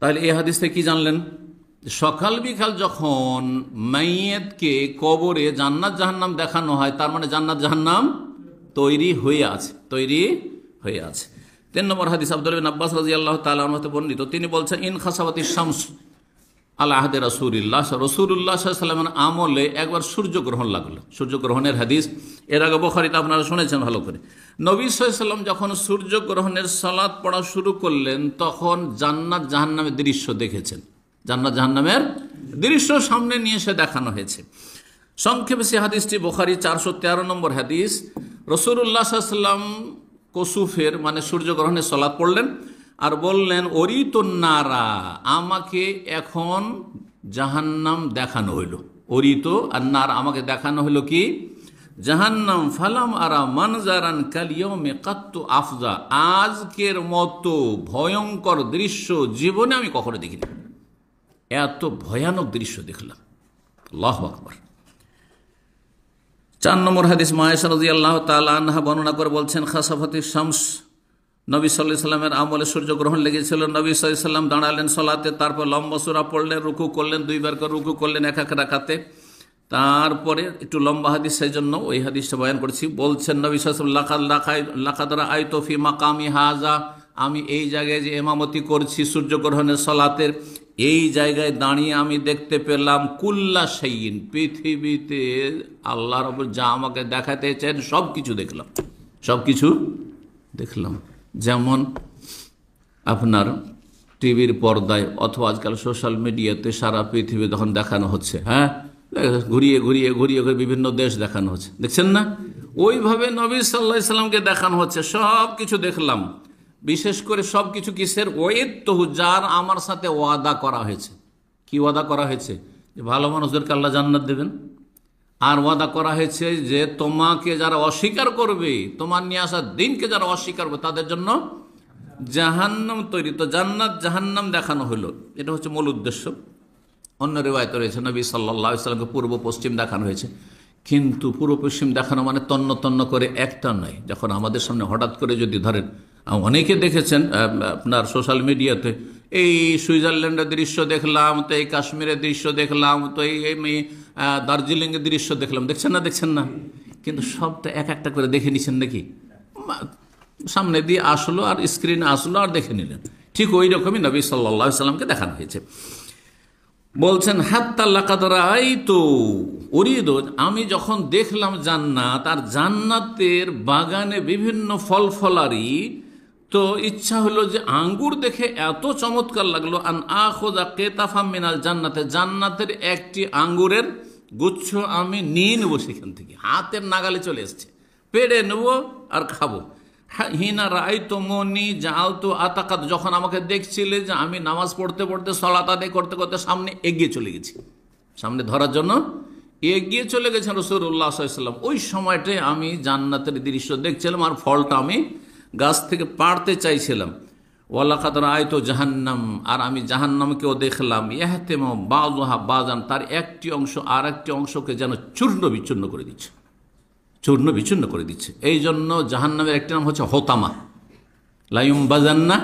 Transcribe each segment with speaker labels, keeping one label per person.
Speaker 1: তাহলে এই হাদিস থেকে কি জানলেন? সকাল বিকাল যখন মাইয়েতকে কবরে জান্নাত জাহান্নাম দেখানো হয়, তার মানে জান্নাত জাহান্নাম তৈরি হয়ে আছে, তৈরি হয়ে আছে। 3 নম্বর হাদিস আব্দুল্লাহ বিন আব্বাস রাদিয়াল্লাহু তাআলা আনহু হতে বর্ণিত, তিনি বলছেন, ইন খাসাবাতিশ শামস আলা আহদে রাসূলিল্লাহ, রাসূলুল্লাহ সাল্লাল্লাহু আলাইহি ওয়াসাল্লামের আমলে একবার সূর্যগ্রহণ লাগলো। সূর্যগ্রহণের হাদিস এর আগে বুখারীতে আপনারা শুনেছেন ভালো করে। নবী সাল্লাল্লাহু আলাইহি ওয়াসাল্লাম যখন সূর্যগ্রহণের সালাত পড়া শুরু করলেন, তখন জান্নাত জাহান্নামের দৃশ্য দেখেছেন। জান্নাত জাহান্নামের দৃশ্য সামনে নিয়ে এসে দেখানো হয়েছে। সংক্ষেপে সে হাদিসটি বুখারী 413 নম্বর হাদিস। রাসূলুল্লাহ সাল্লাল্লাহু আলাইহি ওয়াসাল্লাম কুসুফের মানে সূর্যগ্রহণের সালাত পড়লেন আর বললেন, অরিতুন নারা, আমাকে এখন জাহান্নাম দেখানো হইল। অরিত আর নার, আমাকে দেখানো হইল কি? জাহান্নাম। ফালাম আরা মানজারান কাল ইয়াউমি কাত্তু আফজা, আজকের মতো ভয়ঙ্কর দৃশ্য জীবনে আমি কখনো দেখিনি। এত ভয়ানক দৃশ্য দেখলাম। আল্লাহু আকবার। 4 নম্বর হাদিস মায়েশা রাদিয়াল্লাহু তাআলা আনহা বর্ণনা করে বলছেন, খাসাফাতিশ শামস, নবী সাল্লাল্লাহু আলাইহি ওয়াসাল্লামের আমলে সূর্যগ্রহণ লেগেছিল। নবী সাল্লাল্লাহু আলাইহি ওয়াসাল্লাম দাঁড়ালেন সালাতে, তারপর লম্বা সূরা পড়লেন, রুকু করলেন, 2 বার করে রুকু করলেন এক এক রাকাতে। তারপরে একটু লম্বা হাদিস, সেই জন্য ওই হাদিসটা বয়ান করছি। বলছেন নবী সাল্লাল্লাহু আলাইহি ওয়াসাল্লাম, লাকাদ রাআইতু ফি মাকামি হাযা, আমি এই জায়গায় যে ইমামতি করছি সূর্যগ্রহণের সালাতের, এই জায়গায় দাঁড়িয়ে আমি দেখতে পেলাম কুল্লা শাইইন, পৃথিবীতে আল্লাহ রাব্বুল যা আমাকে দেখাতে চান সব কিছু দেখলাম, সব কিছু দেখলাম। যেমন আপনার টিভির পর্দায় অথবা আজকাল সোশ্যাল মিডিয়াতে সারা পৃথিবী তখন দেখানো হচ্ছে, হ্যাঁ, ঘুরিয়ে ঘুরিয়ে ঘুরিয়ে ঘুরিয়ে বিভিন্ন দেশ দেখানো হচ্ছে, দেখছেন না? ওইভাবে নবী সাল্লাল্লাহু আলাইহি ওয়াসাল্লামকে দেখানো হচ্ছে, সব কিছু দেখলাম। বিশেষ করে সব কিছু কিসের? ওয়াইদতুহু, যার আমার সাথে ওয়াদা করা হয়েছে। কি ওয়াদা করা হয়েছে? যে ভালো মানুষদেরকে আল্লাহ জান্নাত দেবেন। আর ওয়াদা করা হয়েছে যে তোমাকে যারা অস্বীকার করবে, তোমার নিয়ে আসা দিনকে যারা অস্বীকার করবে, তাদের জন্য জাহান্নাম তৈরি। তো জান্নাত জাহান্নাম দেখানো হলো, এটা হচ্ছে মূল উদ্দেশ্য। অন্য রিওয়ায়াতে রয়েছে নবী সাল্লাল্লাহু আলাইহি ওয়াসাল্লামকে পূর্ব পশ্চিম দেখানো হয়েছে, কিন্তু পূর্ব পশ্চিম দেখানো মানে তন্ন তন্ন করে একটা নয়। যখন আমাদের সামনে হঠাৎ করে যদি ধরেন, অনেকে দেখেছেন আপনার সোশ্যাল মিডিয়াতে, এই সুইজারল্যান্ডের দৃশ্য দেখলাম, তো এই কাশ্মীরের দৃশ্য দেখলাম, তো এই দার্জিলিংয়ের দৃশ্য দেখলাম, দেখছেন না? দেখছেন না? কিন্তু সবটা এক একটা করে দেখে নিচ্ছেন নাকি? সামনে দিয়ে আসলো আর স্ক্রিনে আসলো আর দেখে নিলেন। ঠিক ওই রকমই নবী সাল্লাল্লাহু আলাইহি ওয়াসাল্লামকে দেখানো হয়েছে। বলছেন, হাত্তা লাকাদ রাআইতু উরিদু, আমি যখন দেখলাম জান্নাত, আর জান্নাতের বাগানে বিভিন্ন ফল ফলারি, তো ইচ্ছা হলো যে আঙ্গুর দেখে এত চমৎকার লাগলো, আন আখুযা কিতাফাম মিনাল জান্নাতে, জান্নাতের একটি আঙ্গুরের গুচ্ছ আমি নিয়ে নেবো সেখান থেকে, হাতের নাগালে চলে এসছে, পেড়ে নেবো আর খাবো। হিনা রাআইতুমুনি জাআলতু আতাকাত, যখন আমাকে দেখছিলে যে আমি নামাজ পড়তে পড়তে সালাত আদায় করতে করতে সামনে এগিয়ে চলে গেছি, সামনে ধরার জন্য এগিয়ে চলে গেছেন রাসূলুল্লাহ সাল্লাল্লাহু আলাইহি ওয়াসাল্লাম। ওই সময়টায় আমি জান্নাতের দৃশ্য দেখছিলাম আর ফলটা আমি গাছ থেকে পাড়তে চাইছিলাম। ওয়ালাকাদ রাআইতু জাহান্নাম, আর আমি জাহান্নামকেও দেখলাম, ইয়াহতিমু বাযুহা বাযান, তার একটি অংশ আর একটি অংশকে যেন চূর্ণ বিচূর্ণ করে দিচ্ছে, চূর্ণ বিচূর্ণ করে দিচ্ছে। এই জন্য জাহান্নামের একটি নাম হচ্ছে হোতামা, লা ইউমবাযান্না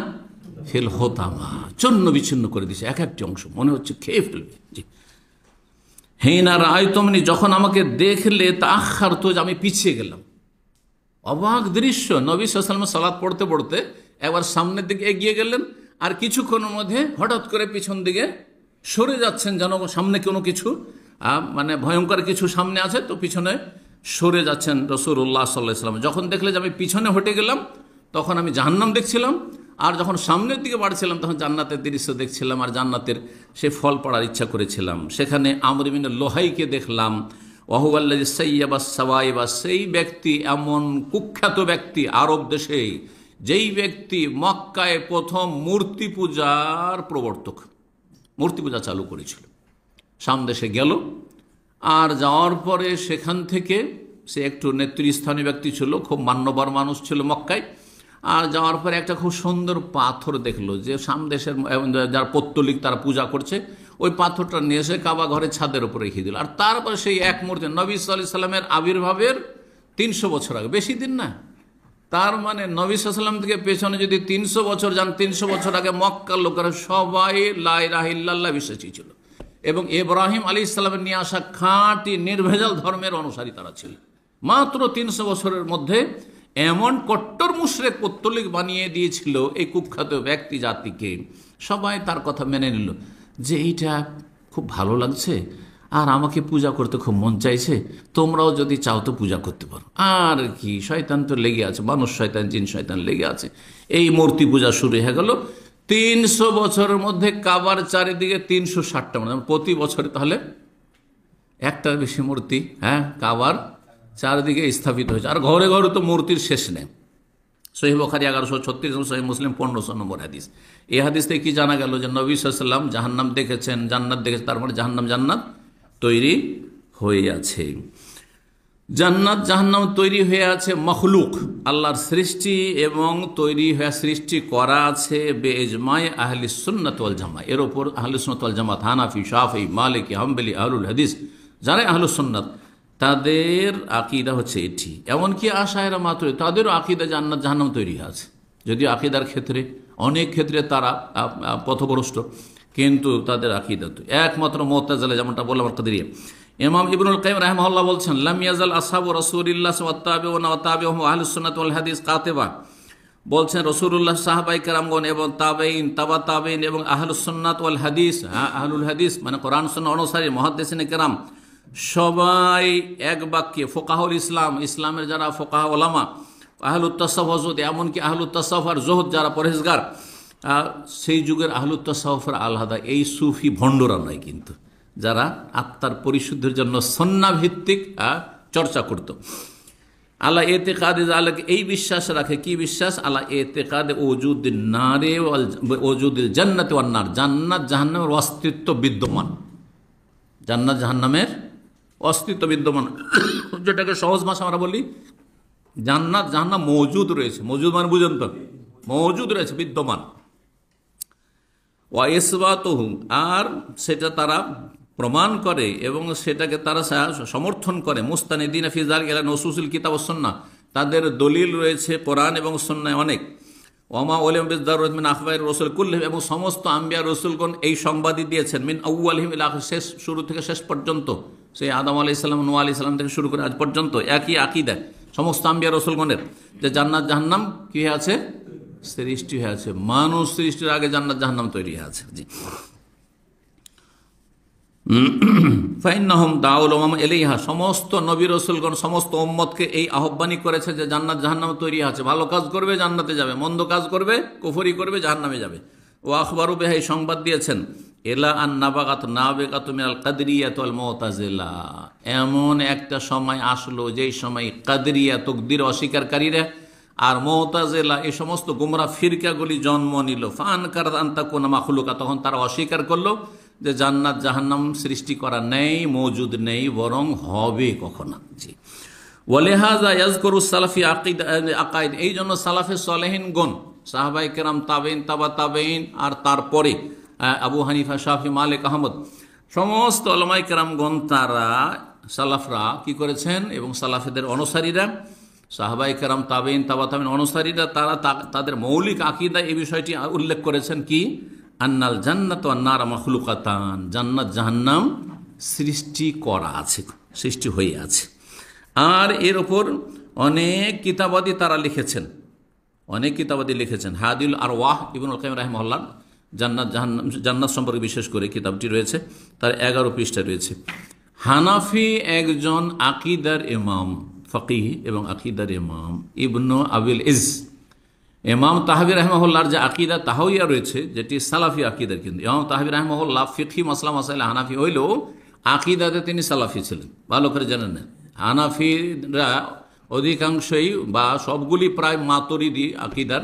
Speaker 1: ফিল হোতামা, চূর্ণ বিচ্ছিন্ন করে দিচ্ছে, এক একটি অংশ মনে হচ্ছে খেয়ে ফেলবে। জি, হিনা রাআইতুমনি, যখন আমাকে দেখলে, তাআখারতু, আমি পিছিয়ে গেলাম। অবাক দৃশ্য, নবী সাল্লাল্লাহু আলাইহি ওয়াসাল্লাম সালাত পড়তে পড়তে একবার সামনের দিকে এগিয়ে গেলেন, আর কিছুক্ষণের মধ্যে হঠাৎ করে পিছন দিকে সরে যাচ্ছেন, যেন সামনে কোনো কিছু মানে ভয়ঙ্কর কিছু সামনে আছে, তো পিছনে সরে যাচ্ছেন রাসূলুল্লাহ সাল্লাল্লাহু আলাইহি ওয়াসাল্লাম। যখন দেখলে যে আমি পিছনে হটে গেলাম, তখন আমি জাহান্নাম দেখছিলাম, আর যখন সামনের দিকে বাড়ছিলাম তখন জান্নাতের দৃশ্য দেখছিলাম, আর জান্নাতের সে ফল পড়ার ইচ্ছা করেছিলাম। সেখানে আমর ইবনে লোহাইকে দেখলাম, ওয়াহুয়াল্লাযী সাইয়্যাবা সাওয়াইবা, সেই ব্যক্তি, এমন কুখ্যাত ব্যক্তি আরব দেশে, যেই ব্যক্তি মক্কায় প্রথম মূর্তি পূজার প্রবর্তক, মূর্তি পূজা চালু করেছিল। সামদেশে গেল, আর যাওয়ার পরে সেখান থেকে সে একটু নেতৃস্থানীয় ব্যক্তি ছিল, খুব মান্যবর মানুষ ছিল মক্কায়। আর যাওয়ার পরে একটা খুব সুন্দর পাথর দেখলো, যে সামদেশের যারা পৌত্তলিক তারা পূজা করছে, ওই পাথরটা নিয়ে এসে কাবা ঘরের ছাদের উপরে রেখে দিল। আর তারপরে সেই এক মূর্তি, নবী সাল্লাল্লাহু আলাইহি ওয়াসাল্লামের আবির্ভাবের 300 বছর আগে, বেশি দিন না, তার মানে নবী সাল্লাল্লাহু আলাইহি ওয়াসাল্লাম থেকে পেছনে যদি 300 বছর যান, 300 বছর আগে মক্কার লোকেরা সবাই লা ইলাহা ইল্লাল্লাহ বিশ্বাসী ছিল এবং ইব্রাহিম আলাইহিস সালামের নিয়ে আসা খাঁটি নির্ভেজাল ধর্মের অনুসারী তারা ছিল। মাত্র 300 বছরের মধ্যে এমন কট্টর মুশরিক পত্তলিক বানিয়ে দিয়েছিল এই কুখ্যাত ব্যক্তি জাতিকে। সবাই তার কথা মেনে নিল যে এইটা খুব ভালো লাগছে আর আমাকে পূজা করতে খুব মন চাইছে, তোমরাও যদি চাও তো পূজা করতে পারো। আর কি, শয়তান তো লেগে আছে, মানুষ শয়তান জিন শয়তান লেগে আছে। এই মূর্তি পূজা শুরু হয়ে গেল। 300 বছরের মধ্যে কাবার চারিদিকে 360টা, মানে প্রতি বছরে তাহলে একটার বেশি মূর্তি কাবার চারিদিকে স্থাপিত হয়েছে। আর ঘরে ঘরে তো মূর্তির শেষ নেই। সহিহ বুখারী 1136, সহিহ মুসলিম 1500 নম্বর হাদিস। এই হাদিস থেকে কি জানা গেল যে নবী সাল্লাল্লাহু আলাইহি ওয়াসাল্লাম জাহান্নাম দেখেছেন, জান্নাত দেখেছেন, তার মানে জাহান্নাম জান্নাত তৈরি হয়ে আছে। জান্নাত জাহান্নাম তৈরি হয়ে আছে মখলুক, আল্লাহর সৃষ্টি, এবং তৈরি হয়ে সৃষ্টি করা আছে বেইজমায়ে আহলিস সুন্নাত ওয়াল জামাত। এর ওপর আহলুস সুন্নাত ওয়াল জামাত, হানাফি, শাফিঈ, মালিকি, হাম্বলি, আহলুল হাদিস, যারা আহলুস সুন্নাত, তাদের আকীদা হচ্ছে এটি। এমনকি আশায়েরা মাতুরীদী, তাদেরও আকীদা জান্নাত জাহান্নাম তৈরি আছে। যদিও আকীদার ক্ষেত্রে অনেক ক্ষেত্রে তারা পথভ্রষ্ট, কিন্তু তাদের আকীদা তো একমাত্র মুতাজিলা, যেমনটা বললাম কাদেরিয়া। ইমাম ইবনুল কাইয়িম রাহিমাহুল্লাহ বলছেন, লাম ইয়াজাল আসহাবু রাসূলিল্লাহ ওয়া তাবিউনা ওয়া তাবিউহুম আহলুস সুন্নাত ওয়াল হাদিস কাতিবা। বলছেন রাসূলুল্লাহ, সাহাবায়ে কেরামগণ এবং তাবেঈন, তাবা তাবেঈন এবং আহলুস সুন্নাত ওয়াল হাদিস, আহলুল হাদিস মানে কোরআন সুন্নাহ অনুসারী মুহাদ্দিসিনে কেরাম, সবাই এক বাক্যে ফোকাহুল ইসলাম, ইসলামের যারা ফোকাহ ওলামা, আহলুত তাসাউফ, এমনকি আহলুত তাসাউফ আর জুহুদ যারা পরহেজগার, সেই যুগের আহলুত তাসাউফের আলাদা, এই সুফি ভণ্ডরা নয়, কিন্তু যারা আত্মার পরিশুদ্ধির জন্য সুন্নাহ ভিত্তিক চর্চা করত। আলা এতেকাদে, এই বিশ্বাস রাখে, কি বিশ্বাস? আলা এতেকাদে ওজুদিন নারে ওজুদিল জান্নাতি ওয়ান নার, জান্নাত জাহান্নামের অস্তিত্ব বিদ্যমান, জান্নাত জাহান্নামের অস্তিত্ব বিদ্যমান, যেটাকে সহজ ভাষা আমরা বলি জান্নাত জাহান্নাম মওজুদ রয়েছে। মওজুদ মানে বুঝেন তো, মওজুদ রয়েছে, বিদ্যমান। ওয়া ইসবাতুহু, আর সেটা তারা প্রমাণ করে এবং সেটাকে তারা সমর্থন করে। মুস্তানিদিনা ফি যালিকা ইলা নুসুসিল কিতাব ওয়াস সুন্নাহ, তাদের দলিল রয়েছে কোরআন এবং সুন্নাহয় অনেক। ওমা ওয়ালিম বিদারুত মিন আখবারির রাসূল কুল্লিহিম, এবং সমস্ত আম্বিয়া রাসূলগণ এই সংবাদই দিয়েছেন, মিন আউয়ালিহিম ইলা আখির, শেষ শুরু থেকে শেষ পর্যন্ত, সেই আদম আলাইহিস সালাম, নূহ আলাইহিস সালাম থেকে শুরু করে আজ পর্যন্ত একই আকীদা সমস্ত আম্বিয়া রাসূলগণের, যে জান্নাত জাহান্নাম কি হয়ে আছে? সৃষ্টি হয়ে আছে। মানুষ সৃষ্টির আগে জান্নাত জাহান্নাম তৈরি হয়ে আছে। জি, ফাইন্নাহুম দাউল উমাম ইলাইহা, সমস্ত নবী রাসূলগণ সমস্ত উম্মতকে এই আহ্বানই করেছে যে জান্নাত জাহান্নাম তৈরি আছে, ভালো কাজ করবে জান্নাতে যাবে, মন্দ কাজ করবে কুফরি করবে জাহান্নামে যাবে। ও আখবারু বিহা, এই সংবাদ দিয়েছেন, এলা আন নাবাগাত নাবিগাত মিনাল কাদরিয়াত ওয়াল মুতাজিলা, এমন একটা সময় আসলো যেই সময় কাদরিয়া তাকদীর অস্বীকারীরা আর মুতাজিলা এই সমস্ত গুমরা ফিরকাগুলি জন্ম নিল। ফানকারাত আন তাকুনা মাখলুকা, তখন তারা অস্বীকার করলো যে জান্নাত জাহান্নাম সৃষ্টি করা নেই, মওজুদ নেই, বরং হবে কখনো। জি, ওয়ালিহাযা ইয়াযকুরু সালাফি আকাইদ, এই জন্য সালাফে সালেহিনগণ, সাহাবায়ে কেরাম, তাবেঈন, তাবা তাবেঈন, আর তারপরে আবু হানিফা, শাফি, মালিক, আহমদ, সমস্ত উলামায়ে কেরামগণ, তারা সালাফরা কি করেছেন, এবং সালাফেদের অনুসারীরা, সাহাবায়ে কেরাম, তাবেঈন, তাবা তাবেঈন অনুসারীরা, তারা তাদের মৌলিক আকীদা এই বিষয়টি উল্লেখ করেছেন কি, আন্নাল জান্নাত ওয়ান নার মাখলুকাতান, জান্নাত জাহান্নাম সৃষ্টি করা আছে, সৃষ্টি হয়ে আছে। আর এর ওপর অনেক কিতাবাদি তারা লিখেছেন, অনেক কিতাবাদি লিখেছেন। হাদিল আরওয়াহ, ইবনুল কাইয়িম রাহিমাহুল্লাহ, জান্নাত জাহান্নাম, জান্নাত সম্পর্কে বিশেষ করে কিতাবটি রয়েছে, তার 11 পৃষ্ঠা রয়েছে। হানাফি একজন আকীদার ইমাম, ফকিহ এবং আকীদার ইমাম ইবনু আবিল ইজ, ইমাম তাহাবী রাহিমাহুল্লাহর যে আকীদা তাহাউইয়া রয়েছে, যেটি সালাফি আকীদা, কিন্তু ইমাম তাহাবী রাহিমাহুল্লাহ ফিকহি মাসলা মাসাইল হানাফি হইলেও আকীদাতে তিনি সালাফি ছিলেন, ভালো করে জানেন না। হানাফিরা অধিকাংশই বা সবগুলি প্রায় মাতুরিদি আকীদার,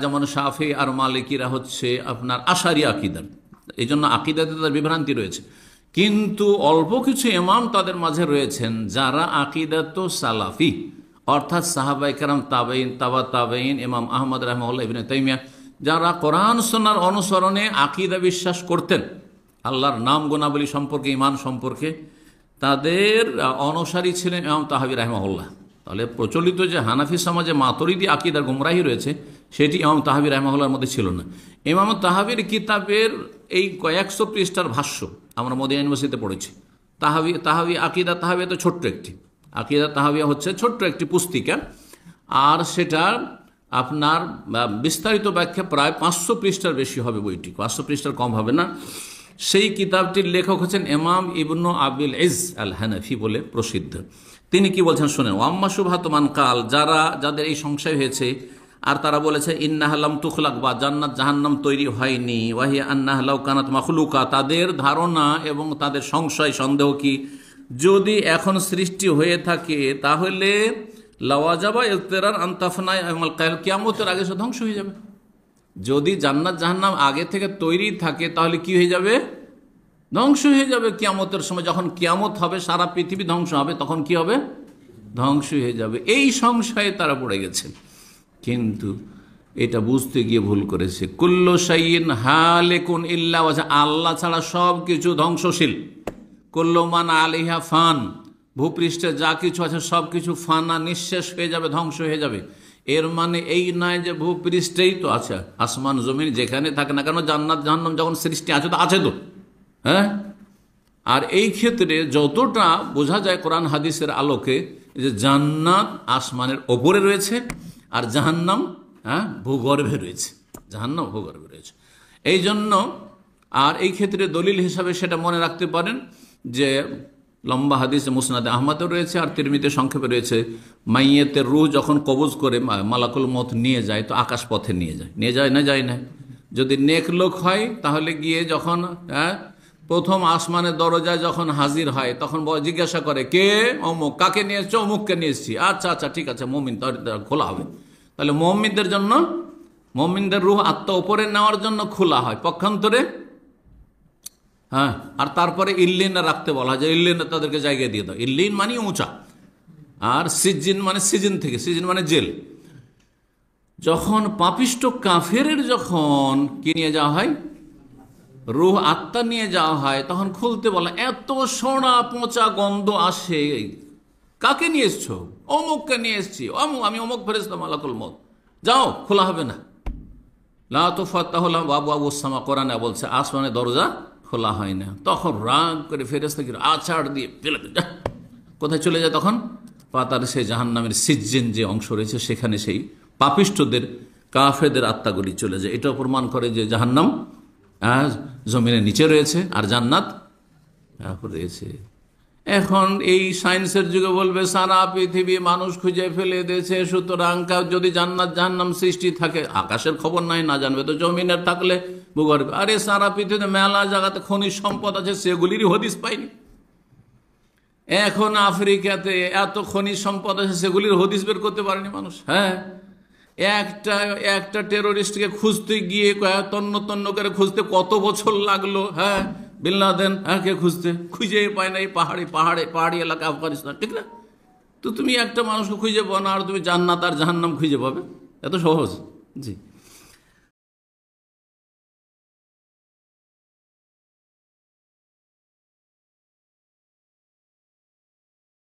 Speaker 1: যেমন শাফি আর মালিকিরা হচ্ছে আপনার আশারি আকীদার, এই জন্য আকীদাতে তাদের বিভ্রান্তি রয়েছে। কিন্তু অল্প কিছু ইমাম তাদের মাঝে রয়েছেন যারা আকীদাত সালাফি, অর্থাৎ সাহাবায়ে কেরাম, তাবেঈন, তাবা তাবেঈন, ইমাম আহমদ রাহিমাহুল্লাহ, ইবনে তাইমিয়া, যারা কোরআন সুন্নাহর অনুসরণে আকীদা বিশ্বাস করতেন, আল্লাহর নাম গুণাবলী সম্পর্কে, ঈমান সম্পর্কে, তাদের অনুসারী ছিলেন ইমাম তাহাবী রাহিমাহুল্লাহ। তাহলে প্রচলিত যে হানাফি সমাজে মাতুরিদি আকীদার গুমরাহি রয়েছে সেটি ইমাম তাহাবী রাহিমাহুল্লাহর মধ্যে ছিল না। ইমাম তাহাবীর কিতাবের এই কয়েকশো পৃষ্ঠার ভাষ্য আমরা মদিনা ইউনিভার্সিটিতে পড়েছি। তাহাবী আকীদা তাহাবিয়া তো ছোট্ট একটি, আকীদা তাহাবিয়া হচ্ছে ছোট্ট একটি পুস্তিকা, আর সেটা আপনার বিস্তারিত ব্যাখ্যা প্রায় 500 পৃষ্ঠার বেশি হবে বইটি, 500 পৃষ্ঠার কম হবে না। সেই কিতাবটির লেখক হচ্ছেন ইমাম ইবনু আবিল ইজ আল হানাফি বলে প্রসিদ্ধ। তিনি কি বলছেন শোনেন। ওয়াম্মা শুবহাতু মান কাল, যাদের এই সংশয় হয়েছে আর তারা বলেছে ইন্নাহা লাম তুখলাক, বা জান্নাত জাহান্নাম তৈরি হয়নি, ওয়াহিয়া আন্নাহা লাউ কানাত মাখলুকা, তাদের ধারণা এবং তাদের সংশয় সন্দেহ কি, যদি এখন সৃষ্টি হয়ে থাকে তাহলে লাওয়াজাবা ইলতিরার আনতাফনা ইয়াউমাল কিয়ামতের আগে সে ধ্বংস হয়ে যাবে। যদি জান্নাত জাহান্নাম আগে থেকে তৈরি থাকে তাহলে কি হয়ে যাবে? ধ্বংস হয়ে যাবে কিয়ামতের সময়। যখন কিয়ামত হবে সারা পৃথিবী ধ্বংস হবে, তখন কি হবে? ধ্বংস হয়ে যাবে। এই সংশয়ে তারা পড়ে গেছে, কিন্তু এটা বুঝতে গিয়ে ভুল করেছে। কুল্লু শাইইন হালিকুন ইল্লা ওয়াজহা, আল্লাহ ছাড়া সব কিছু ধ্বংসশীল। কুল্লু মান আলাইহা ফান, ভূপৃষ্ঠে যা কিছু আছে সব কিছু ফানা, নিঃশেষ হয়ে যাবে, ধ্বংস হয়ে যাবে। এর মানে এই নয় যে ভূপৃষ্ঠেই তো আছে, আসমান জমিন যেখানে থাকে না কেন, জান্নাত জাহান্নাম যখন সৃষ্টি আছে তো আছে তো, হ্যাঁ। আর এই ক্ষেত্রে যতটা বোঝা যায় কোরআন হাদিসের আলোকে, যে জান্নাত আসমানের ওপরে রয়েছে আর জাহান্নাম ভূগর্ভে রয়েছে, জাহান্নাম ভূগর্ভে রয়েছে। এই জন্য আর এই ক্ষেত্রে দলিল হিসাবে সেটা মনে রাখতে পারেন যে লম্বা হাদিসে মুসনাদে আহমদও রয়েছে আর তিরমিজিতে সংক্ষেপে রয়েছে, মাইয়েতের রূহ যখন কবজ করে মালাকুল মউত নিয়ে যায় তো আকাশ পথে নিয়ে যায় না, যায় না। যদি নেক লোক হয় তাহলে গিয়ে যখন প্রথম আসমানের দরজায় যখন হাজির হয় তখন জিজ্ঞাসা করে কে? অমুক। কাকে নিয়ে এসছো? অমুককে নিয়ে এসছি। আচ্ছা আচ্ছা ঠিক আছে, মুমিন, খোলা হবে। তাহলে মুমিনদের জন্য, মুমিনদের রূহ আত্মা উপরে নেওয়ার জন্য খোলা হয় পক্ষান্তরে, হ্যাঁ। আর তারপরে ইল্লিনে রাখতে বলা হয়, যে ইল্লিনে তাদেরকে জায়গায় দিয়ে দাও। ইল্লিন মানে উঁচা, আর সিজিন মানে সিজন থেকে, সিজন মানে জেল। যখন পাপিষ্ট কাফেরের যখন কি নিয়ে যাওয়া হয়, রূহ আত্মা নিয়ে যাওয়া হয়, তখন খুলতে বলা, এত সোনা পচা গন্ধ আসে। কাকে নিয়ে এসছো? অমুককে নিয়ে এসছি, আমি অমুক ফেরেশতা মালাকুল মউত, যাও, খোলা হবে না। লা তুফাত্তাহু লাহুম আবওয়াবুস সামা, কোরআনে বলছে আসমানের দরজা খোলা হয় না। তখন রাগ করে ফেরেশতাকে আছাড় দিয়ে ফেলে দেয়। কোথায় চলে যায় তখন? পাতার সেই জাহান্নামের সিজ্জিন যে অংশ রয়েছে সেখানে সেই পাপিষ্টদের কাফেরদের আত্মাগুলি চলে যায়। এটা প্রমাণ করে যে জাহান্নাম জমিনের নিচে রয়েছে আর জান্নাত রয়েছে। এখন এই সায়েন্সের যুগে বলবে সারা পৃথিবী মানুষ খুঁজে ফেলে দিয়েছে, সুতরাং যদি জান্নাত জাহান্নাম সৃষ্টি থাকে, আকাশের খবর নাই, না জানবে তো জমিনের থাকলে ভূগর্ভে। আরে সারা পৃথিবীতে মেলা জায়গাতে খনিজ সম্পদ আছে, সেগুলিরই হদিস পাইনি। এখন আফ্রিকাতে এত খনিজ সম্পদ আছে, সেগুলির হদিস বের করতে পারেনি মানুষ। হ্যাঁ, একটা টেরোরিস্টকে খুঁজতে গিয়ে তন্ন করে খুঁজতে কত বছর লাগলো। হ্যাঁ, বিন লাদেন কে খুঁজে পায় না এই পাহাড়ি এলাকা আফগানিস্তান, ঠিক না? তো তুমি একটা মানুষকে খুঁজে পাও না, আর তুমি জান্নাত আর জাহান্নাম খুঁজে পাবে? এত সহজ? জি।